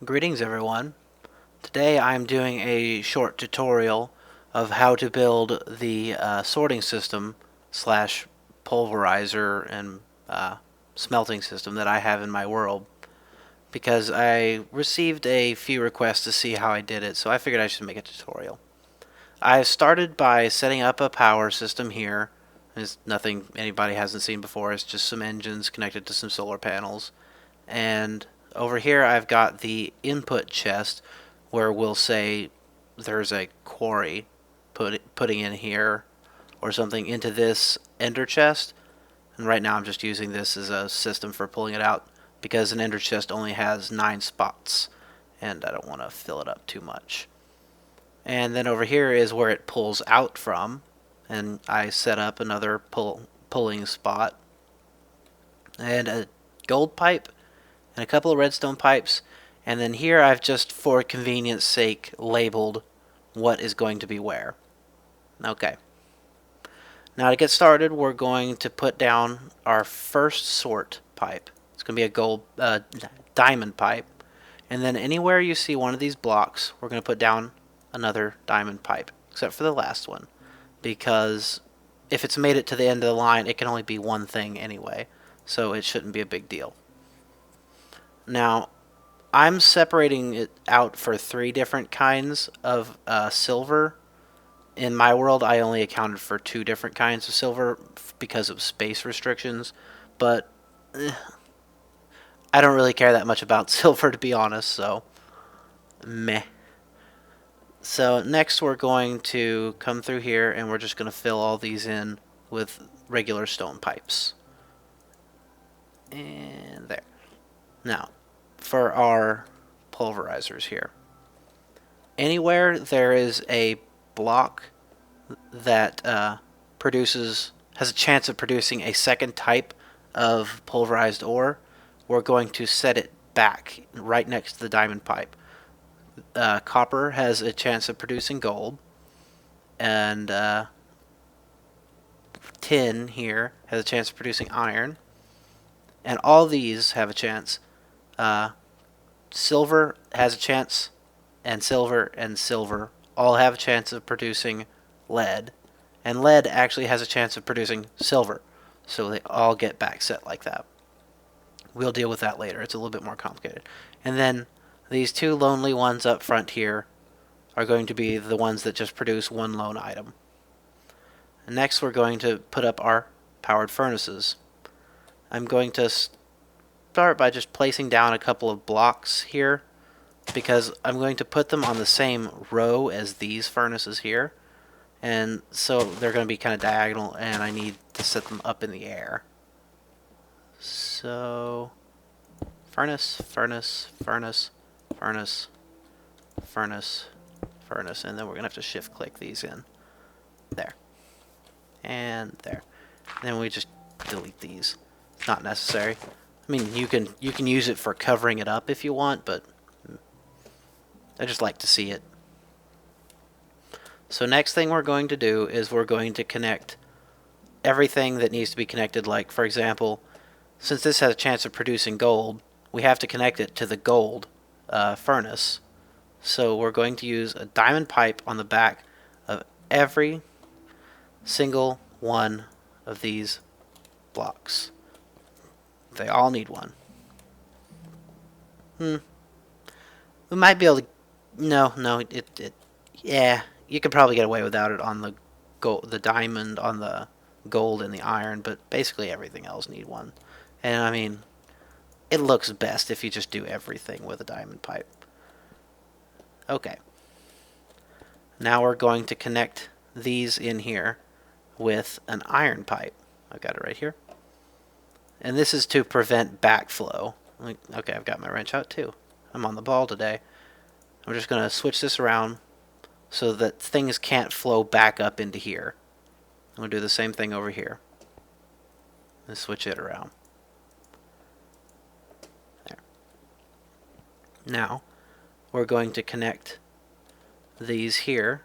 Greetings everyone. Today I'm doing a short tutorial of how to build the sorting system slash pulverizer and smelting system that I have in my world, because I received a few requests to see how I did it, so I figured I should make a tutorial. I started by setting up a power system here. It's nothing anybody hasn't seen before. It's just some engines connected to some solar panels. And over here I've got the input chest where we'll say there's a quarry putting in here or something into this ender chest. And right now I'm just using this as a system for pulling it out because an ender chest only has 9 spots and I don't want to fill it up too much. And then over here is where it pulls out from, and I set up another pulling spot and a gold pipe and a couple of redstone pipes, and then here I've just, for convenience sake, labeled what is going to be where. Okay. Now to get started, we're going to put down our first sort pipe. It's going to be a gold diamond pipe, and then anywhere you see one of these blocks, we're going to put down another diamond pipe, except for the last one, because if it's made it to the end of the line, it can only be one thing anyway, so it shouldn't be a big deal. Now, I'm separating it out for 3 different kinds of silver. In my world, I only accounted for 2 different kinds of silver because of space restrictions, but I don't really care that much about silver, to be honest, so meh. So next we're going to come through here and we're just going to fill all these in with regular stone pipes. And there. Now, for our pulverizers here. Anywhere there is a block that has a chance of producing a second type of pulverized ore, we're going to set it back right next to the diamond pipe. Copper has a chance of producing gold, and tin here has a chance of producing iron, and all these have a chance. Silver has a chance, and silver all have a chance of producing lead, and lead actually has a chance of producing silver, so they all get back set like that. We'll deal with that later. It's a little bit more complicated. And then these 2 lonely ones up front here are going to be the ones that just produce one lone item. And next we're going to put up our powered furnaces. I'm going to start by just placing down a couple of blocks here because I'm going to put them on the same row as these furnaces here, and so they're going to be kind of diagonal, and I need to set them up in the air. So furnace, furnace, furnace, furnace, furnace, furnace, and then we're going to have to shift click these in. There. And there. And then we just delete these. It's not necessary. I mean, you can use it for covering it up if you want, but I just like to see it. So next thing we're going to do is we're going to connect everything that needs to be connected. Like, for example, since this has a chance of producing gold, we have to connect it to the gold furnace. So we're going to use a diamond pipe on the back of every single one of these blocks. They all need one. We might be able to... No, yeah, you could probably get away without it on the the diamond, on the gold, and the iron, but basically everything else need one. And I mean, it looks best if you just do everything with a diamond pipe. Okay. Now we're going to connect these in here with an iron pipe. I've got it right here. And this is to prevent backflow. Okay, I've got my wrench out too. I'm on the ball today. I'm just going to switch this around so that things can't flow back up into here. I'm going to do the same thing over here. And switch it around. There. Now, we're going to connect these here.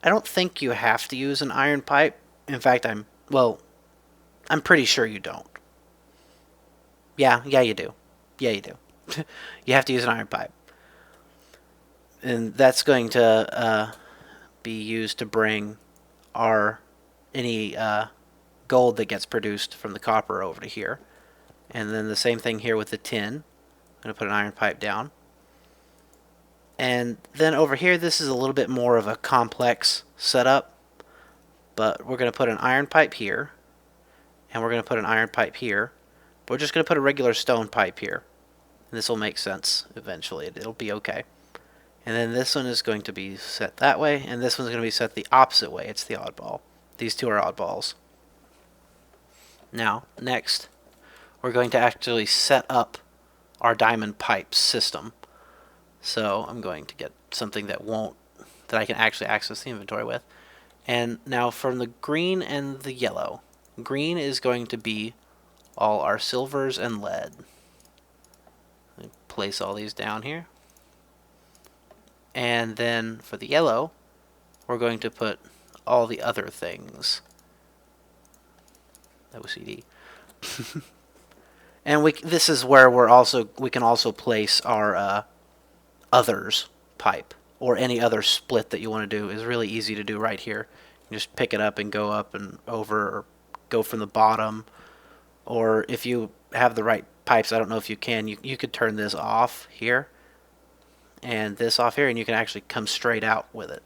I don't think you have to use an iron pipe. In fact, I'm pretty sure you don't. Yeah, you do. Yeah, you do. You have to use an iron pipe. And that's going to be used to bring any gold that gets produced from the copper over to here. And then the same thing here with the tin. I'm going to put an iron pipe down. And then over here, this is a little bit more of a complex setup. But we're going to put an iron pipe here. And we're going to put an iron pipe here. But we're just going to put a regular stone pipe here. And this will make sense eventually. It'll be okay. And then this one is going to be set that way. And this one's going to be set the opposite way. It's the oddball. These two are oddballs. Now, next, we're going to actually set up our diamond pipe system. So I'm going to get something that I can actually access the inventory with. And now from the green and the yellow, green is going to be all our silvers and lead. Let me place all these down here. And then for the yellow, we're going to put all the other things. That was CD. And this is where we can also place our others pipe, or any other split that you want to do. Is really easy to do right here. You just pick it up and go up and over, or go from the bottom. Or if you have the right pipes, I don't know if you can, you could turn this off here and this off here, and you can actually come straight out with it.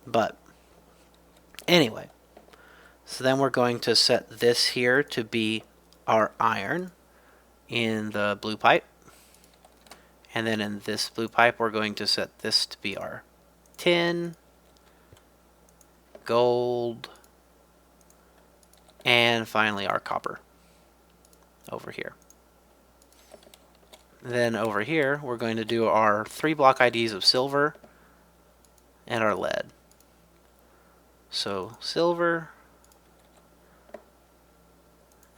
But anyway, so then we're going to set this here to be our iron in the blue pipe. And then in this blue pipe, we're going to set this to be our tin, gold, and finally our copper over here. Then over here, we're going to do our 3 block IDs of silver and our lead. So silver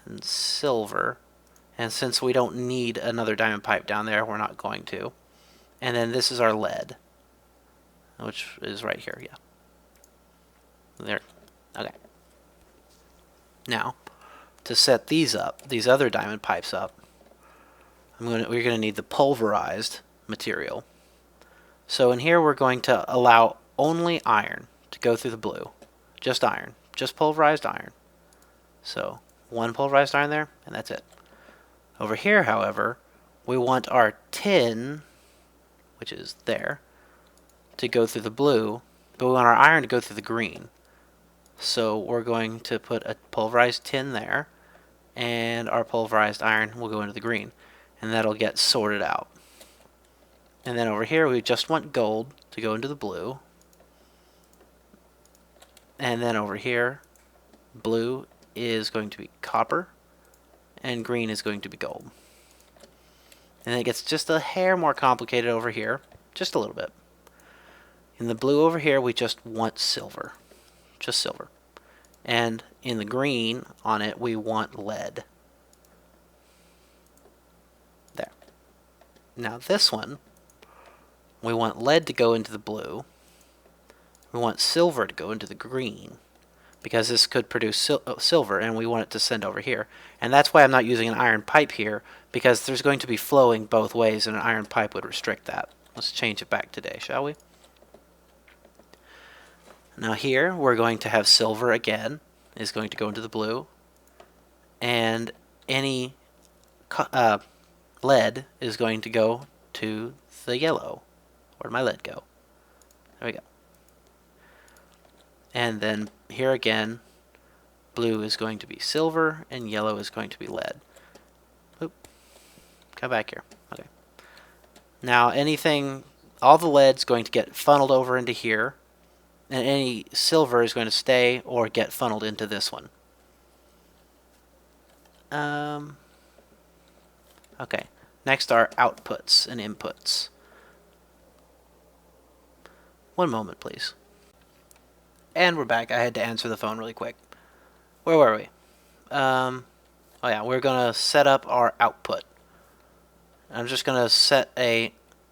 and silver. And since we don't need another diamond pipe down there, we're not going to. And then this is our lead, which is right here, yeah. There, okay. Now, to set these up, these other diamond pipes up, we're going to need the pulverized material. So in here, we're going to allow only iron to go through the blue. Just iron, just pulverized iron. So 1 pulverized iron there, and that's it. Over here, however, we want our tin, which is there, to go through the blue, but we want our iron to go through the green. So we're going to put a pulverized tin there, and our pulverized iron will go into the green, and that'll get sorted out. And then over here, we just want gold to go into the blue. And then over here, blue is going to be copper, and green is going to be gold. And it gets just a hair more complicated over here, just a little bit. In the blue over here, we just want silver, just silver. And in the green on it, we want lead. There. Now this one, we want lead to go into the blue. We want silver to go into the green, because this could produce silver, and we want it to send over here. And that's why I'm not using an iron pipe here, because there's going to be flowing both ways, and an iron pipe would restrict that. Let's change it back today, shall we? Now here, we're going to have silver again, is going to go into the blue, and any lead is going to go to the yellow. Where'd my lead go? There we go. And then here again, blue is going to be silver, and yellow is going to be lead. Oop. Come back here. Okay. Now all the lead's going to get funneled over into here, and any silver is going to stay or get funneled into this one. Okay. Next are outputs and inputs. One moment, please. And we're back. I had to answer the phone really quick. Where were we? Oh yeah, we're gonna set up our output. I'm just gonna set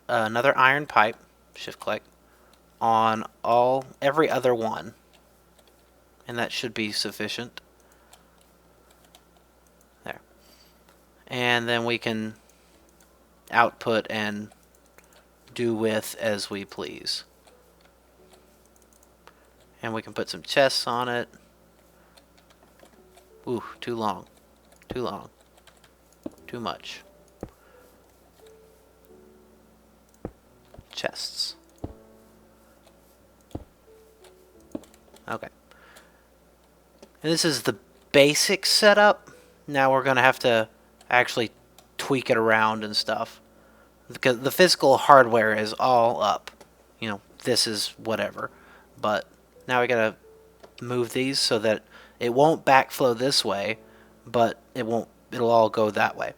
another iron pipe, shift click, on every other one, and that should be sufficient. There. And then we can output and do with as we please. And we can put some chests on it. Ooh, too long. Too long. Too much. Chests. Okay. And this is the basic setup. Now we're going to have to actually tweak it around and stuff. Because the physical hardware is all up. You know, this is whatever. But now we got to move these so that it won't backflow this way, but it'll all go that way.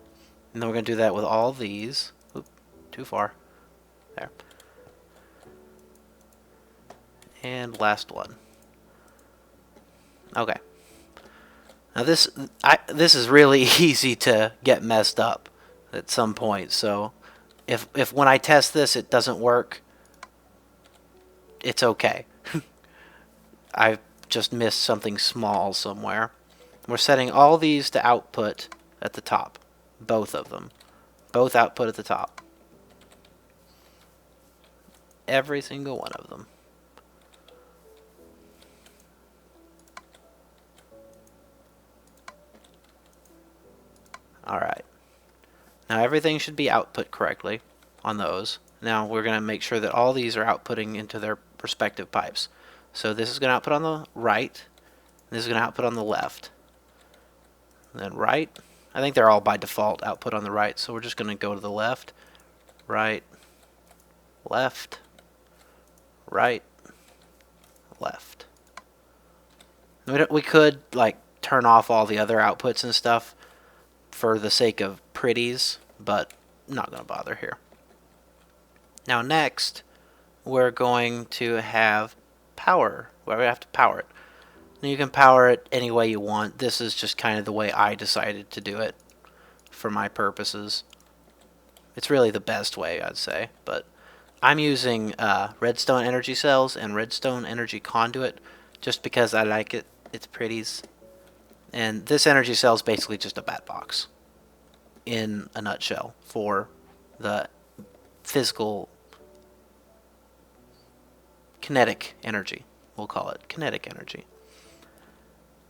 And then we're going to do that with all these. Oop, too far. There. And last one. Okay. Now this is really easy to get messed up at some point. So if when I test this it doesn't work, it's okay. I just missed something small somewhere. We're setting all these to output at the top. Both of them. Both output at the top. Every single one of them. Alright. Now everything should be output correctly on those. Now we're going to make sure that all these are outputting into their respective pipes. So this is going to output on the right. This is going to output on the left. And then right. I think they're all by default output on the right. So we're just going to go to the left. Right. Left. Right. Left. We could like turn off all the other outputs and stuff for the sake of pretties, but I'm not going to bother here. Now next, we're going to have power. Well, we have to power it. Now you can power it any way you want. This is just kind of the way I decided to do it for my purposes. It's really the best way, I'd say, but I'm using redstone energy cells and redstone energy conduit just because I like it. It's pretties. And this energy cell is basically just a bat box in a nutshell for the physical kinetic energy. We'll call it kinetic energy.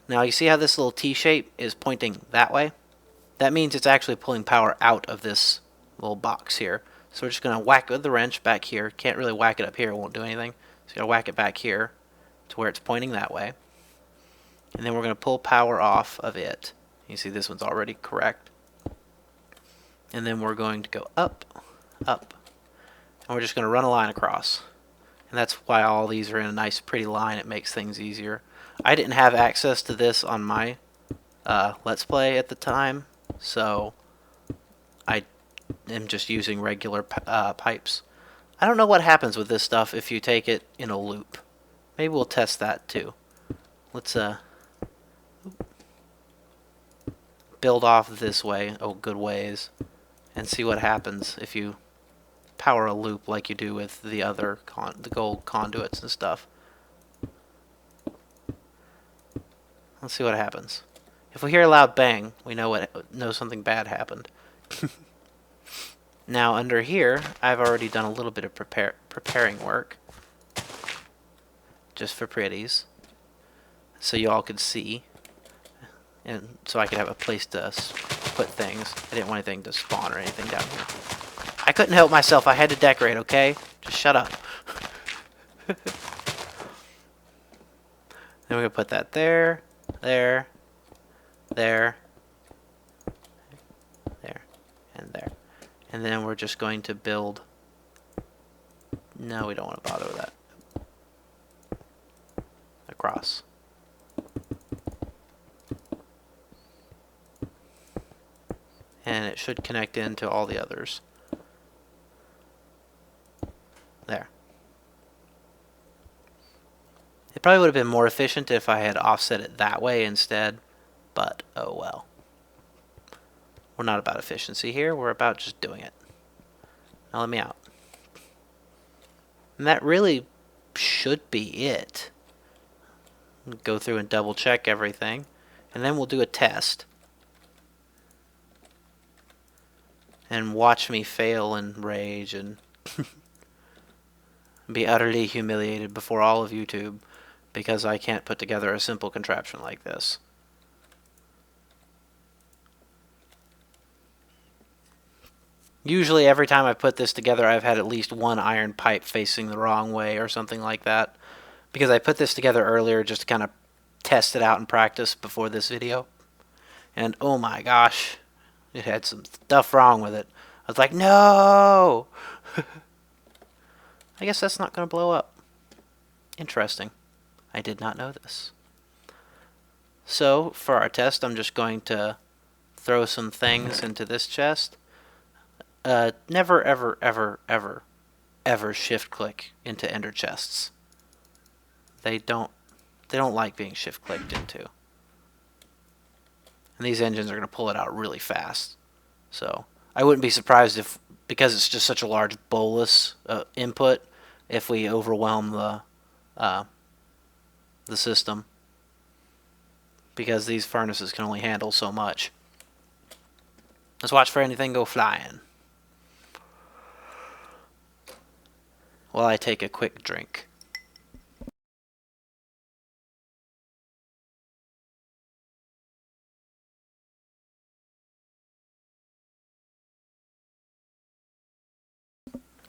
Now you see how this little T shape is pointing that way? That means it's actually pulling power out of this little box here. So we're just going to whack it with the wrench back here. Can't really whack it up here, it won't do anything. So you're going to whack it back here to where it's pointing that way. And then we're going to pull power off of it. You see this one's already correct. And then we're going to go up, up. And we're just going to run a line across. And that's why all these are in a nice pretty line. It makes things easier. I didn't have access to this on my Let's Play at the time. So I am just using regular pipes. I don't know what happens with this stuff if you take it in a loop. Maybe we'll test that too. Let's build off this way, good ways, and see what happens if you power a loop like you do with the other the gold conduits and stuff. Let's see what happens. If we hear a loud bang, we know something bad happened. Now under here, I've already done a little bit of preparing work, just for pretties, so you all could see, and so I could have a place to put things. I didn't want anything to spawn or anything down here. I couldn't help myself. I had to decorate, okay? Just shut up. Then we're going to put that there, there, there, there, and there. And then we're just going to build... No, we don't want to bother with that. Across. And it should connect into all the others. There. It probably would have been more efficient if I had offset it that way instead, but oh well. We're not about efficiency here, we're about just doing it. Now let me out. And that really should be it. Go through and double check everything, and then we'll do a test. and watch me fail and rage and be utterly humiliated before all of YouTube because I can't put together a simple contraption like this. Usually every time I put this together, I've had at least one iron pipe facing the wrong way or something like that. Because I put this together earlier just to kind of test it out and practice before this video. And oh my gosh, it had some stuff wrong with it. I was like, no! I guess that's not going to blow up. Interesting. I did not know this. So, for our test, I'm just going to throw some things into this chest. Never, ever, ever, ever, ever shift click into ender chests. They don't like being shift clicked into. And these engines are going to pull it out really fast. So I wouldn't be surprised if, because it's just such a large bolus input, if we overwhelm the system. Because these furnaces can only handle so much. Let's watch for anything go flying. While I take a quick drink.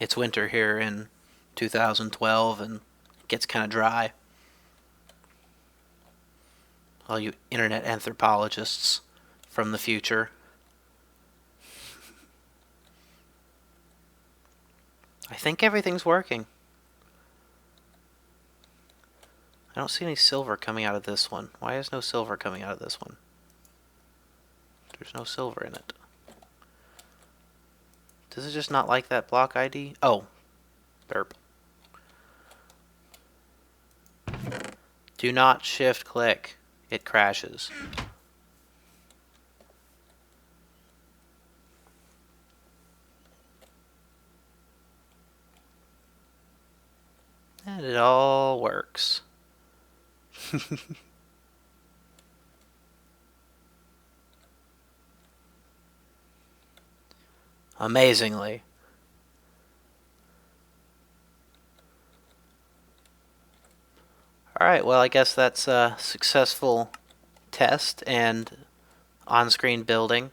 It's winter here in 2012 and it gets kind of dry. All you internet anthropologists from the future. I think everything's working. I don't see any silver coming out of this one. Why is no silver coming out of this one? There's no silver in it. Does it just not like that block ID? Oh. Burp. Do not shift click. It crashes. And it all works. Amazingly. Alright, well I guess that's a successful test and on-screen building.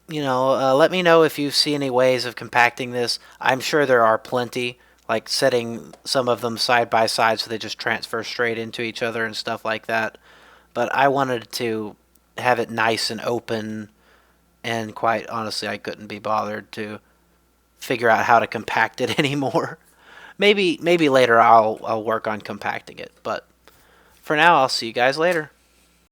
You know, let me know if you see any ways of compacting this. I'm sure there are plenty, like setting some of them side by side so they just transfer straight into each other and stuff like that. But I wanted to have it nice and open, and quite honestly I couldn't be bothered to figure out how to compact it anymore. Maybe later I'll work on compacting it, but for now I'll see you guys later.